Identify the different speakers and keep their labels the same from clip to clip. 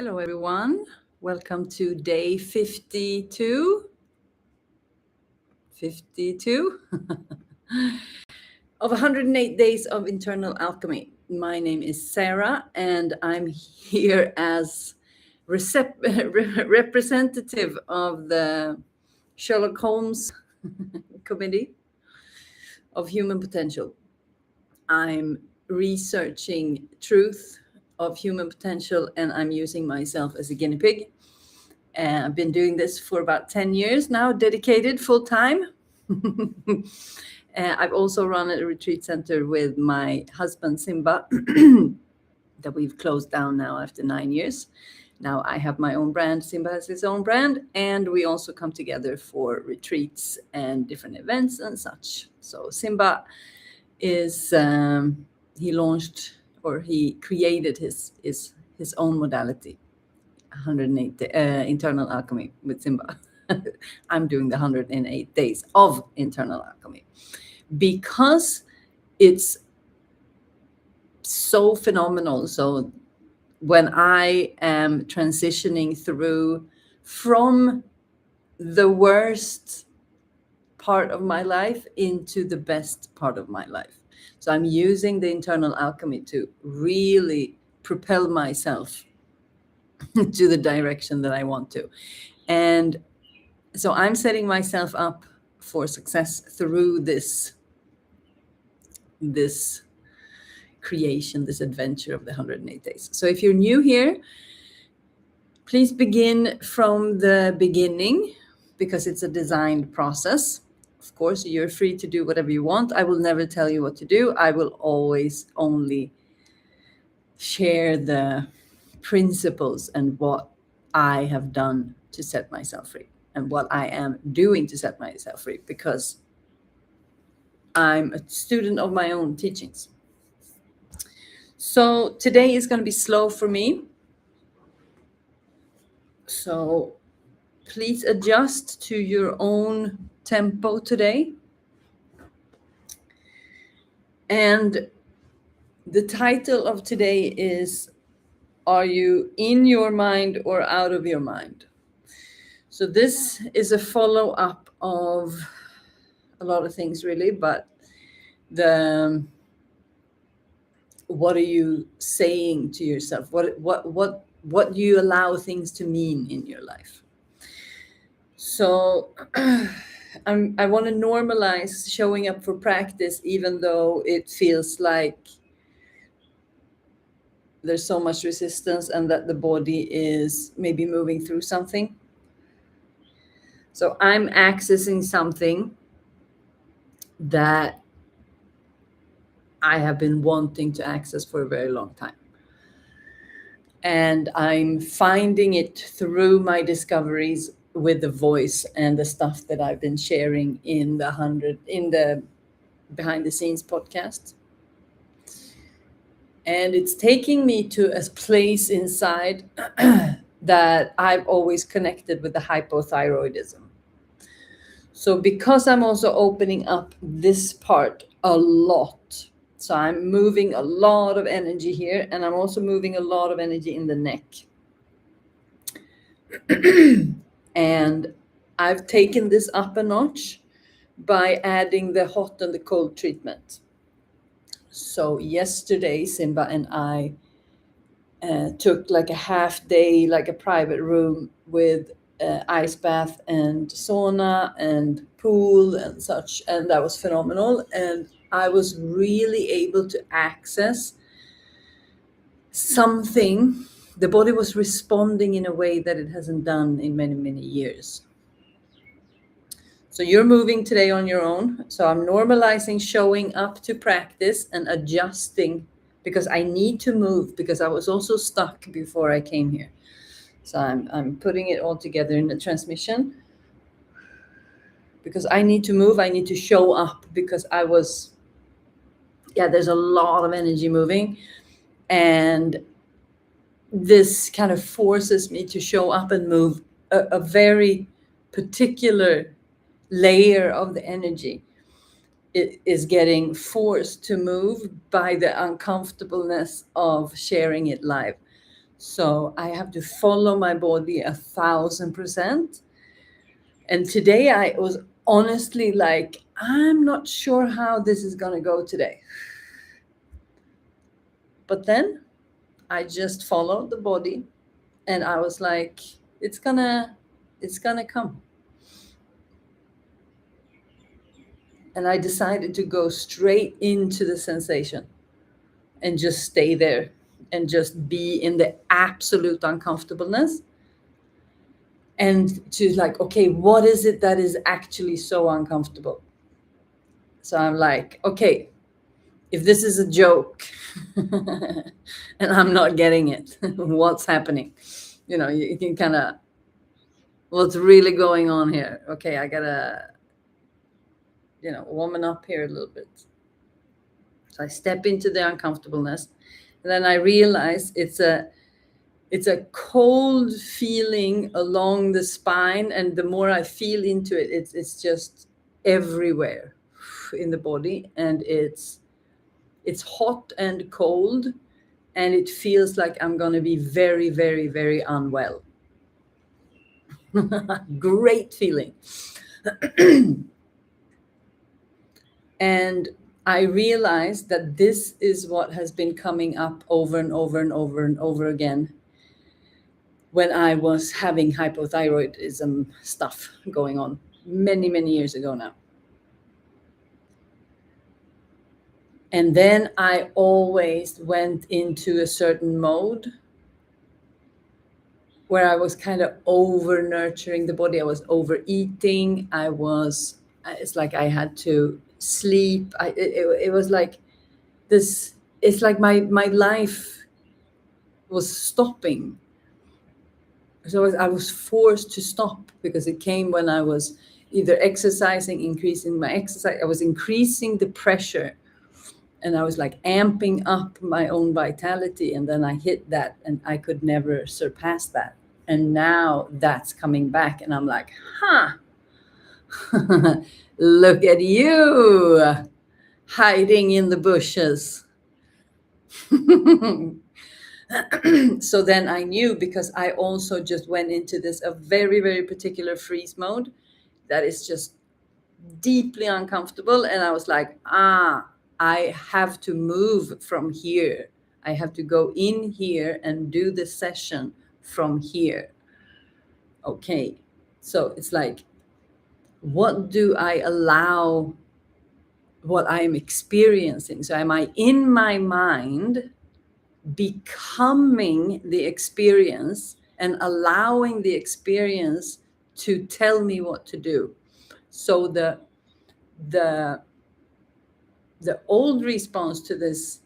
Speaker 1: Hello, everyone. Welcome to day 52 of 108 days of internal alchemy. My name is Sara, and I'm here as representative of the Sherlock Holmes Committee of Human Potential. I'm researching truth of human potential, and I'm using myself as a guinea pig. And I've been doing this for about 10 years now, dedicated full time. I've also run a retreat center with my husband, Simba, that we've closed down now after 9 years. Now I have my own brand, Simba has his own brand, and we also come together for retreats and different events and such. So Simba is, he created his own modality. 108 internal alchemy with Simba. I'm doing the 108 days of internal alchemy because it's so phenomenal. So when I am transitioning through from the worst part of my life into the best part of my life, so I'm using the internal alchemy to really propel myself to the direction that I want to. And so I'm setting myself up for success through this creation, this adventure of the 108 days. So if you're new here, please begin from the beginning because it's a designed process. Of course, you're free to do whatever you want. I will never tell you what to do. I will always only share the principles and what I have done to set myself free and what I am doing to set myself free, because I'm a student of my own teachings. So today is going to be slow for me. So please adjust to your own tempo today. And the title of today is, are you in your mind or out of your mind? So this is a follow-up of a lot of things, really, but what are you saying to yourself? What do you allow things to mean in your life? So I want to normalize showing up for practice, even though it feels like there's so much resistance and that the body is maybe moving through something. So I'm accessing something that I have been wanting to access for a very long time. And I'm finding it through my discoveries with the voice and the stuff that I've been sharing in the behind the scenes podcast. And it's taking me to a place inside that I've always connected with the hypothyroidism. So because I'm also opening up this part a lot, so I'm moving a lot of energy here, and I'm also moving a lot of energy in the neck. And I've taken this up a notch by adding the hot and the cold treatment. So yesterday, Simba and I took like a half day, like a private room with ice bath and sauna and pool and such. And that was phenomenal. And I was really able to access something. The body was responding in a way that it hasn't done in many, many years. So you're moving today on your own. So I'm normalizing showing up to practice and adjusting, because I need to move, because I was also stuck before I came here. So I'm putting it all together in the transmission, because I need to move. I need to show up, because there's a lot of energy moving, and this kind of forces me to show up and move a very particular layer of the energy. It is getting forced to move by the uncomfortableness of sharing it live. So I have to follow my body 1,000%. And today I was honestly like, I'm not sure how this is going to go today. But then I just followed the body, and I was like, it's gonna come. And I decided to go straight into the sensation and just stay there and just be in the absolute uncomfortableness, and to like, okay, what is it that is actually so uncomfortable? So I'm like, okay, if this is a joke and I'm not getting it, what's happening? You can kind of, what's really going on here? Okay, I gotta, warm up here a little bit. So I step into the uncomfortableness, and then I realize it's a cold feeling along the spine, and the more I feel into it, it's just everywhere in the body, and it's hot and cold, and it feels like I'm going to be very, very, very unwell. Great feeling. And I realized that this is what has been coming up over and over and over and over again when I was having hypothyroidism stuff going on many, many years ago now. And then I always went into a certain mode where I was kind of over nurturing the body. I was overeating. It's like I had to sleep. It was like this, it's like my life was stopping. So I was forced to stop, because it came when I was either exercising, increasing my exercise. I was increasing the pressure, and I was like amping up my own vitality. And then I hit that, and I could never surpass that. And now that's coming back, and I'm like, look at you hiding in the bushes. So then I knew, because I also just went into a very, very particular freeze mode that is just deeply uncomfortable. And I was like, I have to move from here. I have to go in here and do the session from here. Okay. So it's like, what do I allow, what I am experiencing? So am I in my mind becoming the experience and allowing the experience to tell me what to do? So the old response to this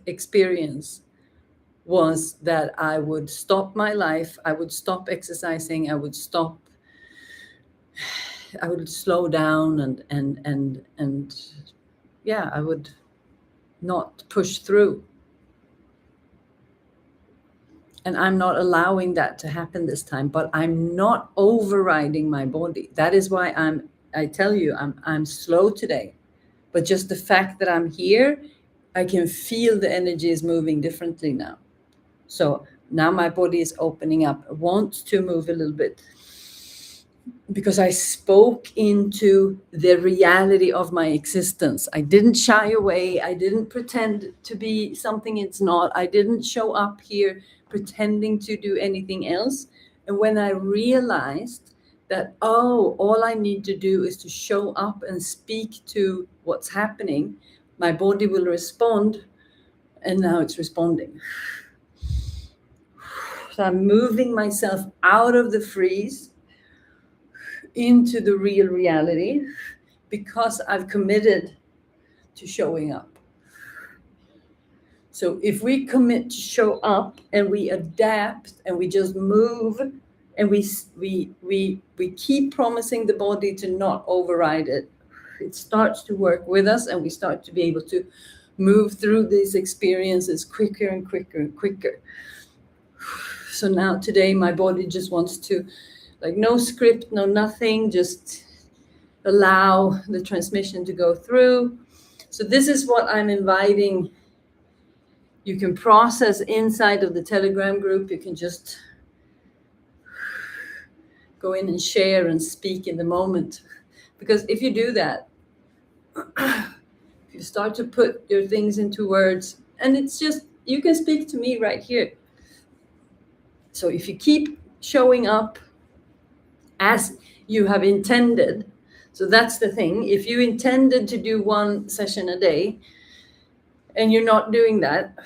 Speaker 1: experience was that I would stop my life, I would stop exercising, I would slow down, and yeah, I would not push through. And I'm not allowing that to happen this time, but I'm not overriding my body. That is why I tell you, I'm slow today. But just the fact that I'm here, I can feel the energy is moving differently now. So now my body is opening up, wants to move a little bit, because I spoke into the reality of my existence. I didn't shy away. I didn't pretend to be something it's not. I didn't show up here pretending to do anything else. And when I realized that, all I need to do is to show up and speak to what's happening, my body will respond. And now it's responding. So I'm moving myself out of the freeze into the real reality, because I've committed to showing up. So if we commit to show up, and we adapt, and we just move, and we keep promising the body to not override it, it starts to work with us, and we start to be able to move through these experiences quicker and quicker and quicker. So now today my body just wants to, like, no script, no nothing, just allow the transmission to go through. So this is what I'm inviting You can process inside of the Telegram group. You can just go in and share and speak in the moment. Because if you do that, if you start to put your things into words, and it's just, you can speak to me right here. So if you keep showing up as you have intended, so that's the thing. If you intended to do 1 session a day and you're not doing that,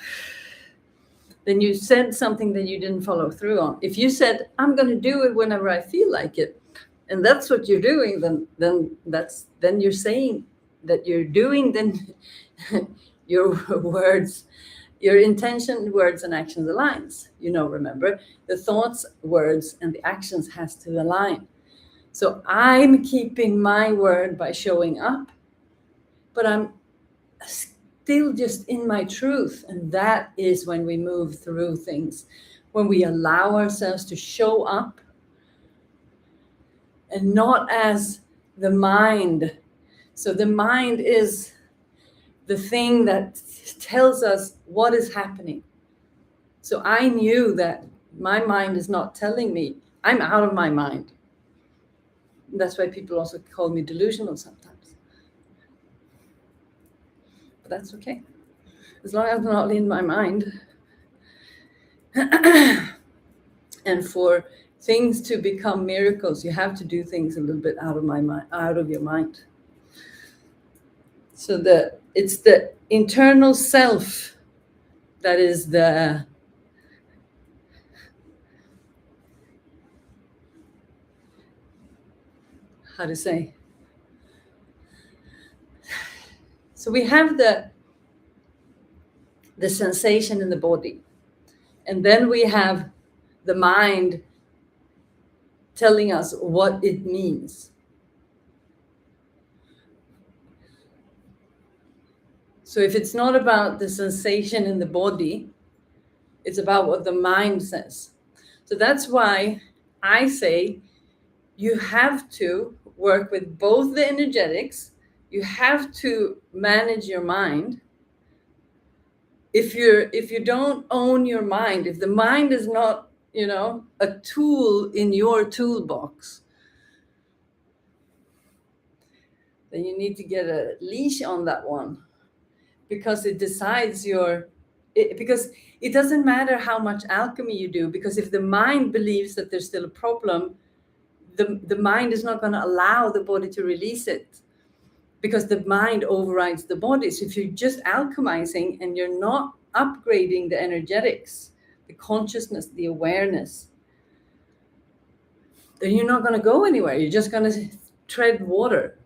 Speaker 1: then you said something that you didn't follow through on. If you said, I'm going to do it whenever I feel like it, and that's what you're doing, then you're saying that you're doing, then your words, your intention, words, and actions aligns. Remember, the thoughts, words, and the actions has to align. So I'm keeping my word by showing up, but I'm still just in my truth. And that is when we move through things, when we allow ourselves to show up, and not as the mind. So the mind is the thing that tells us what is happening. So I knew that my mind is not telling me. I'm out of my mind. That's why people also call me delusional sometimes. But that's okay. As long as I'm not in my mind. And for things to become miracles, you have to do things a little bit out of your mind. So it's the internal self that is the how to say. So we have the sensation in the body, and then we have the mind telling us what it means. So if it's not about the sensation in the body, it's about what the mind says. So that's why I say you have to work with both the energetics. You have to manage your mind. If you don't own your mind, if the mind is not, a tool in your toolbox, then you need to get a leash on that one, because it decides because it doesn't matter how much alchemy you do, because if the mind believes that there's still a problem, the mind is not going to allow the body to release it, because the mind overrides the body. So if you're just alchemizing and you're not upgrading the energetics, the consciousness, the awareness, then you're not going to go anywhere. You're just going to tread water.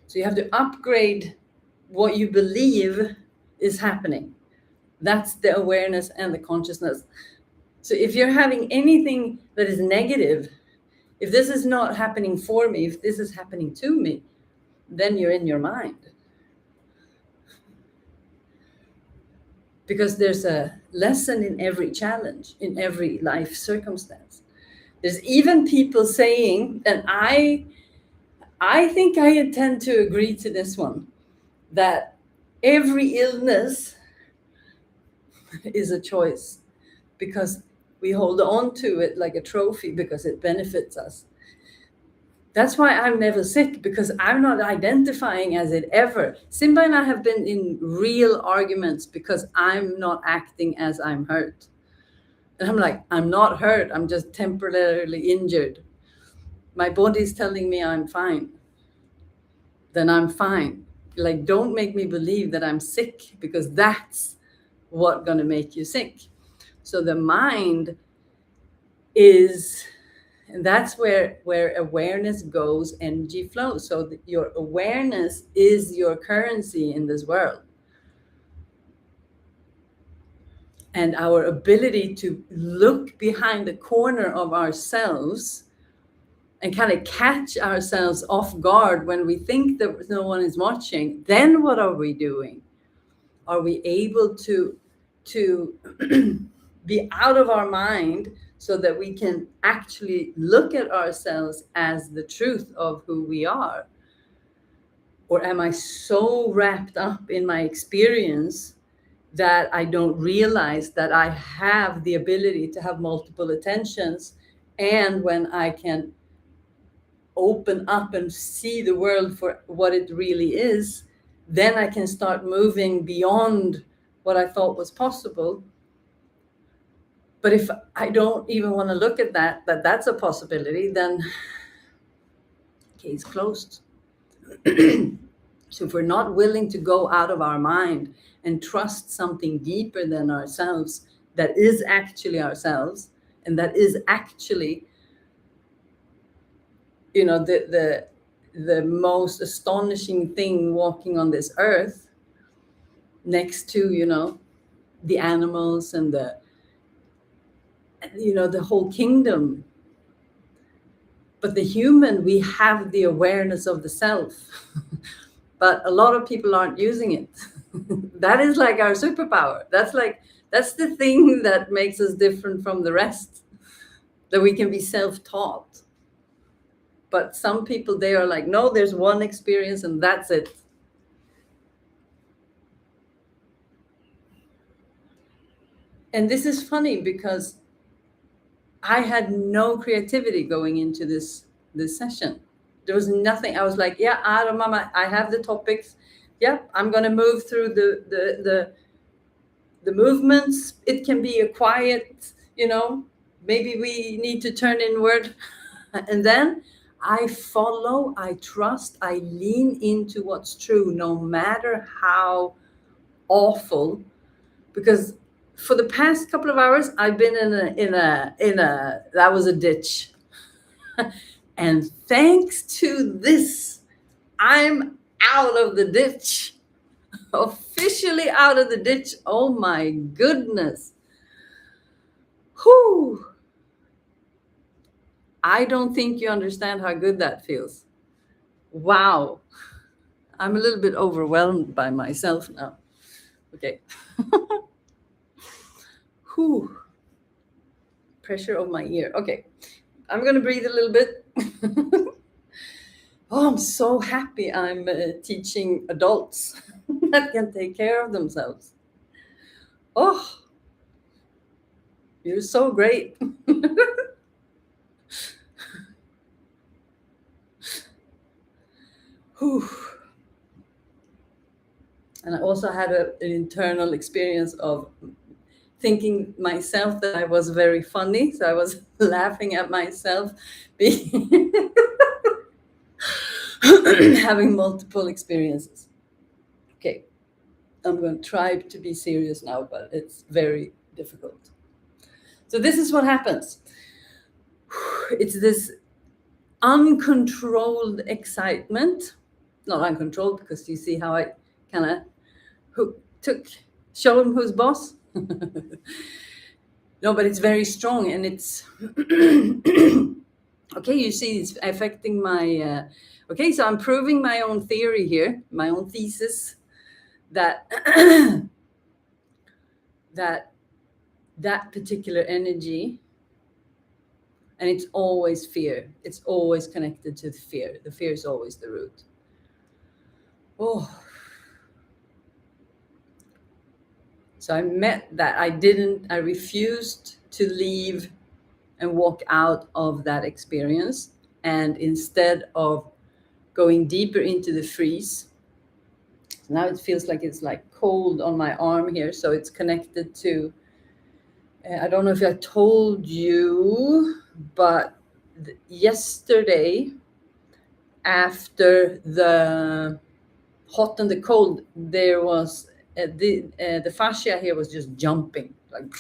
Speaker 1: So you have to upgrade what you believe is happening. That's the awareness and the consciousness. So if you're having anything that is negative, if this is not happening for me, if this is happening to me, then you're in your mind. Because there's a lesson in every challenge, in every life circumstance. There's even people saying, and I think I tend to agree to this one, that every illness is a choice, because we hold on to it like a trophy because it benefits us. That's why I'm never sick, because I'm not identifying as it ever. Simba and I have been in real arguments because I'm not acting as I'm hurt. And I'm like, I'm not hurt. I'm just temporarily injured. My body's telling me I'm fine. Then I'm fine. Like, don't make me believe that I'm sick, because that's what's going to make you sick. So the mind is, and that's where awareness goes, energy flows. So your awareness is your currency in this world. And our ability to look behind the corner of ourselves and kind of catch ourselves off guard when we think that no one is watching, then what are we doing? Are we able to be out of our mind so that we can actually look at ourselves as the truth of who we are? Or am I so wrapped up in my experience that I don't realize that I have the ability to have multiple attentions. And when I can open up and see the world for what it really is, then I can start moving beyond what I thought was possible. But if I don't even want to look at that's a possibility, then case closed. So if we're not willing to go out of our mind and trust something deeper than ourselves, that is actually ourselves, and that is actually, the most astonishing thing walking on this earth, next to, the animals and the whole kingdom. But the human, we have the awareness of the self. But a lot of people aren't using it. That is like our superpower. That's the thing that makes us different from the rest, that we can be self-taught. But some people, they are like, no, there's one experience and that's it. And this is funny because I had no creativity going into this session. There was nothing. I was like, yeah, Mama, I have the topics. Yeah, I'm gonna move through the movements. It can be a quiet, maybe we need to turn inward. And then I follow, I trust, I lean into what's true, no matter how awful. Because for the past couple of hours, I've been in a that was a ditch. And thanks to this, I'm out of the ditch, officially out of the ditch. Oh my goodness. Whew. I don't think you understand how good that feels. Wow. I'm a little bit overwhelmed by myself now. Okay. Whew. Pressure of my ear. Okay. I'm going to breathe a little bit. Oh, I'm so happy I'm teaching adults that can take care of themselves. Oh, you're so great. Whew. And I also had an internal experience of thinking myself that I was very funny. So I was laughing at myself being having multiple experiences. Okay, I'm going to try to be serious now, but it's very difficult. So this is what happens. It's this uncontrolled excitement. Not uncontrolled, because you see how I kind of show him who's boss. No, but it's very strong, and it's okay. You see, it's affecting my. Okay, so I'm proving my own theory here, my own thesis, that that particular energy, and it's always fear. It's always connected to the fear. The fear is always the root. Oh. So I met that. I refused to leave and walk out of that experience. And instead of going deeper into the freeze, now it feels like it's like cold on my arm here. So it's connected to, I don't know if I told you, but yesterday, after the hot and the cold, there was the fascia here was just jumping like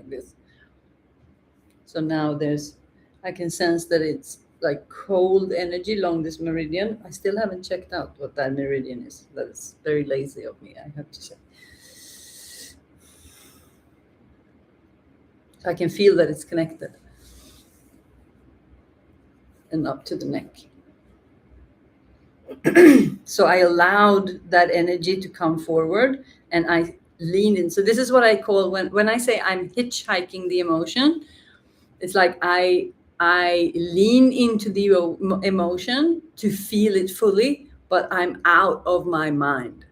Speaker 1: this. So now I can sense that it's like cold energy along this meridian. I still haven't checked out what that meridian is. That's very lazy of me, I have to say. So I can feel that it's connected and up to the neck. So I allowed that energy to come forward, and I leaned in. So this is what I call, when I say I'm hitchhiking the emotion, it's like I lean into the emotion to feel it fully, but I'm out of my mind.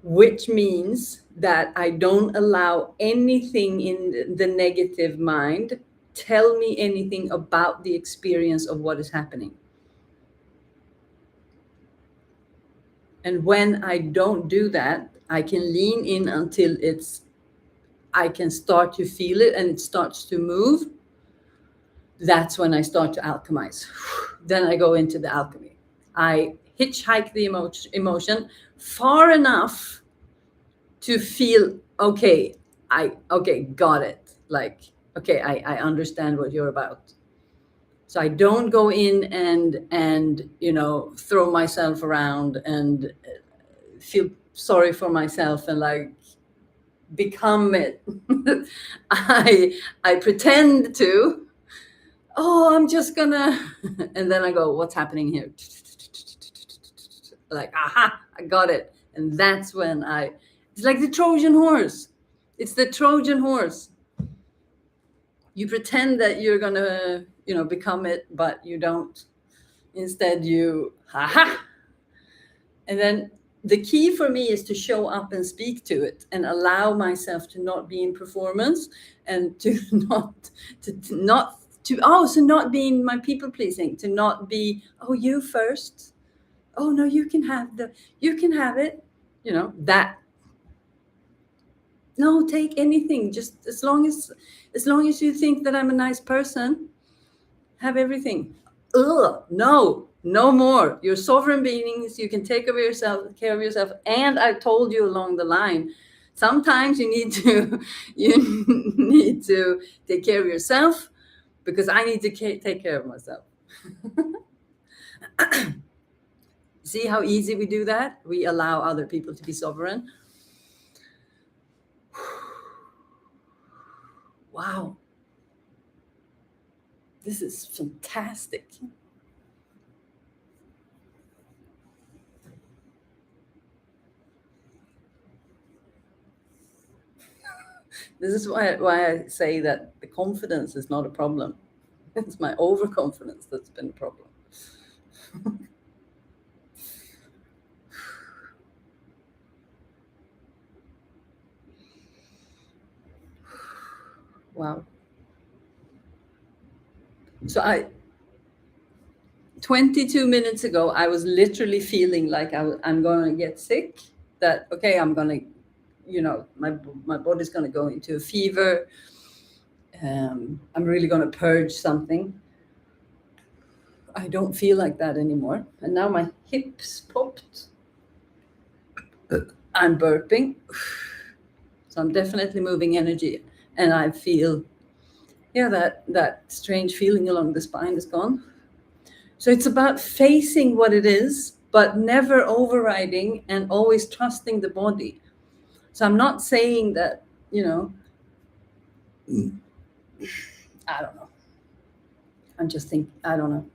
Speaker 1: which means that I don't allow anything in the negative mind tell me anything about the experience of what is happening. And when I don't do that, I can lean in until I can start to feel it and it starts to move. That's when I start to alchemize. Then I go into the alchemy. I hitchhike the emotion far enough to feel, okay, got it. Like, okay, I understand what you're about. So I don't go in and throw myself around and feel sorry for myself and like become it. I pretend to, oh, I'm just gonna, and then I go, what's happening here? Like, aha, I got it. And that's when it's like the Trojan horse. It's the Trojan horse. You pretend that you're gonna, become it, but you don't. Instead, you, aha. And then the key for me is to show up and speak to it and allow myself to not be in performance and to not being my people pleasing, to not be, oh, you first. Oh no, you can have it. That, no, take anything. Just as long as you think that I'm a nice person, have everything. Ugh, no more. You're sovereign beings. You can take care of yourself. And I've told you along the line, sometimes you need to take care of yourself because I need to take care of myself. See how easy we do that? We allow other people to be sovereign. Wow. This is fantastic. This is why I say that the confidence is not a problem. It's my overconfidence that's been a problem. Wow. So 22 minutes ago, I was literally feeling like I'm going to get sick. That, okay, I'm going to, my body's going to go into a fever. I'm really going to purge something. I don't feel like that anymore. And now my hips popped. I'm burping. So I'm definitely moving energy. And I feel, that strange feeling along the spine is gone. So it's about facing what it is, but never overriding and always trusting the body. So I'm not saying that, I don't know. I'm just thinking, I don't know.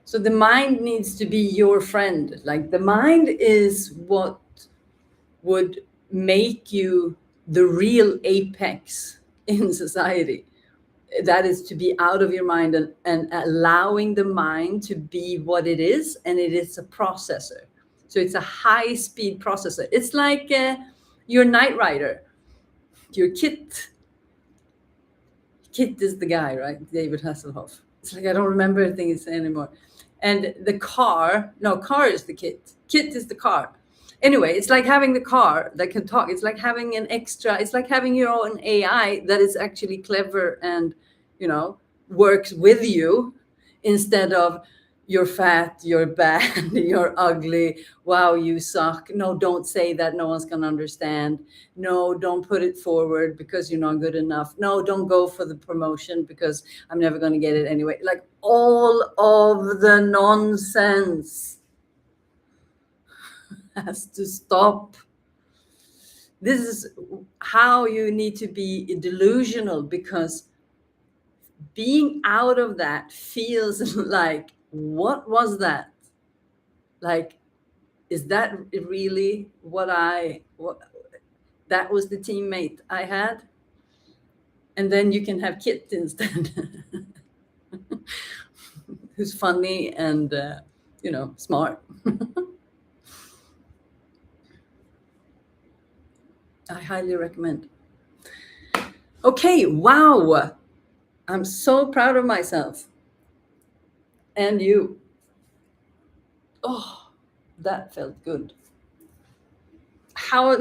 Speaker 1: So the mind needs to be your friend. Like the mind is what would make you the real apex in society. That is to be out of your mind and allowing the mind to be what it is. And it is a processor. So it's a high-speed processor. It's like your Knight Rider, your Kit. Kit is the guy, right? David Hasselhoff. It's like, I don't remember things anymore. And the car is the Kit. Kit is the car. Anyway, it's like having the car that can talk. It's like having it's like having your own AI that is actually clever and, works with you instead of you're fat, you're bad, you're ugly, wow, you suck. No, don't say that. No one's going to understand. No, don't put it forward because you're not good enough. No, don't go for the promotion because I'm never going to get it anyway. Like all of the nonsense has to stop. This is how you need to be delusional, because being out of that feels like, what was that? Like, is that really what That was the teammate I had. And then you can have Kit instead, who's funny and, smart. I highly recommend. Okay, wow. I'm so proud of myself. And you. Oh, that felt good. How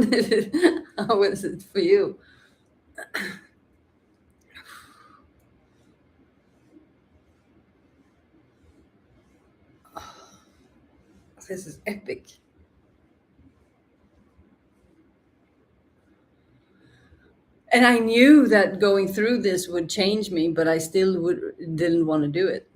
Speaker 1: how was it for you? This is epic. And I knew that going through this would change me, but I still didn't want to do it.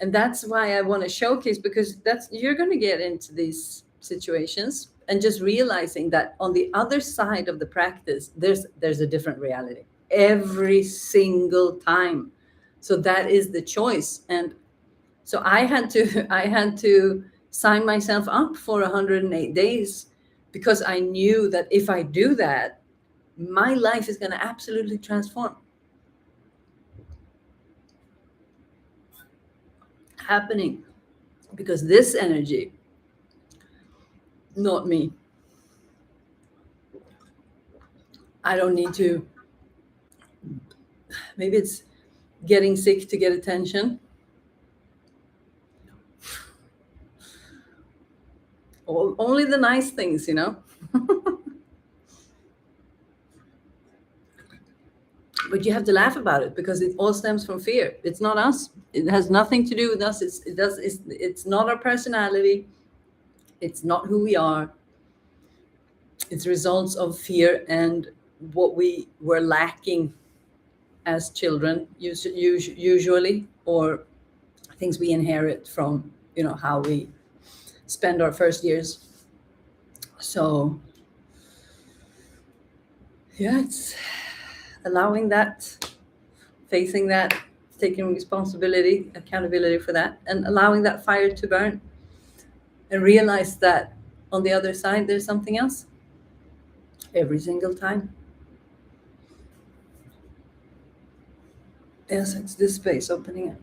Speaker 1: And that's why I want to showcase, because that's, you're going to get into these situations and just realizing that on the other side of the practice, there's a different reality every single time. So that is the choice. And so I had to sign myself up for 108 days, because I knew that if I do that, my life is going to absolutely transform. Happening because this energy, not me. I don't need to. Maybe it's getting sick to get attention. Only the nice things, But you have to laugh about it, because it all stems from fear. It's not us. It has nothing to do with us. It's not our personality. It's not who we are. It's results of fear and what we were lacking as children, usually, or things we inherit from, how we spend our first years. So, yeah, it's allowing that, facing that, taking responsibility, accountability for that, and allowing that fire to burn, and realize that on the other side, there's something else every single time. Yes, it's this space opening up.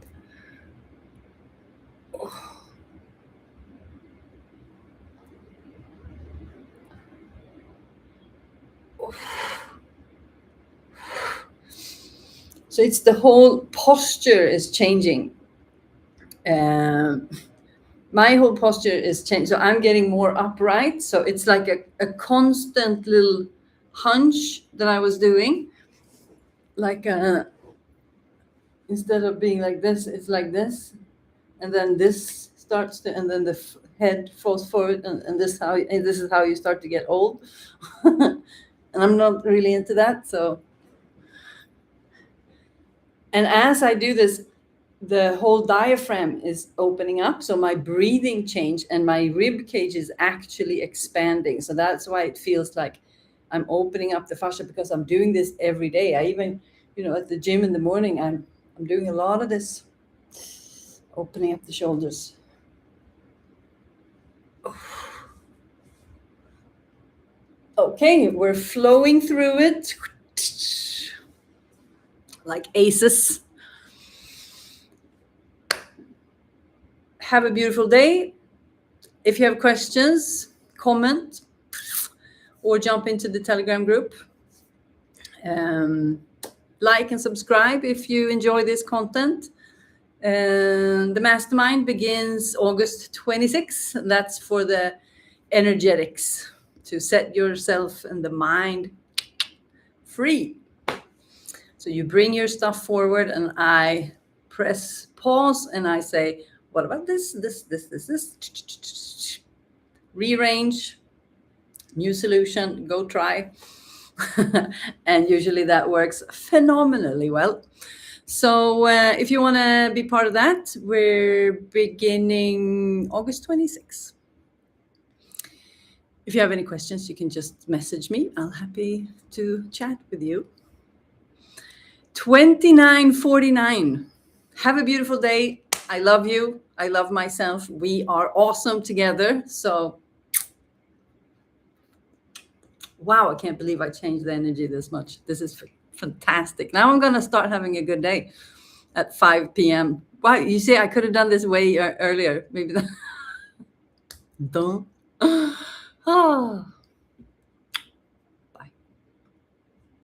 Speaker 1: So it's the whole posture is changing. My whole posture is changed. So I'm getting more upright. So it's like a constant little hunch that I was doing. Like instead of being like this, it's like this. And then this starts to, and then the head falls forward. And this is how you start to get old. And I'm not really into that. So, and as I do this, the whole diaphragm is opening up. So my breathing changed, and my rib cage is actually expanding. So that's why it feels like I'm opening up the fascia, because I'm doing this every day. I even, at the gym in the morning, I'm doing a lot of this, opening up the shoulders. Okay, we're flowing through it like aces. Have a beautiful day. If you have questions, comment or jump into the Telegram group. Like and subscribe if you enjoy this content. The mastermind begins August 26th. That's for the energetics, to set yourself and the mind free. So you bring your stuff forward, and I press pause, and I say, what about this? Rearrange, new solution, go try. And usually that works phenomenally well. So if you want to be part of that, we're beginning August 26th. If you have any questions, you can just message me. I'll happy to chat with you. 2949. Have a beautiful day. I love you. I love myself. We are awesome together. So Wow, I can't believe I changed the energy this much. This is fantastic. Now I'm going to start having a good day at 5 p.m. Wow, you see, I could have done this way earlier. Maybe that. Don't. Oh,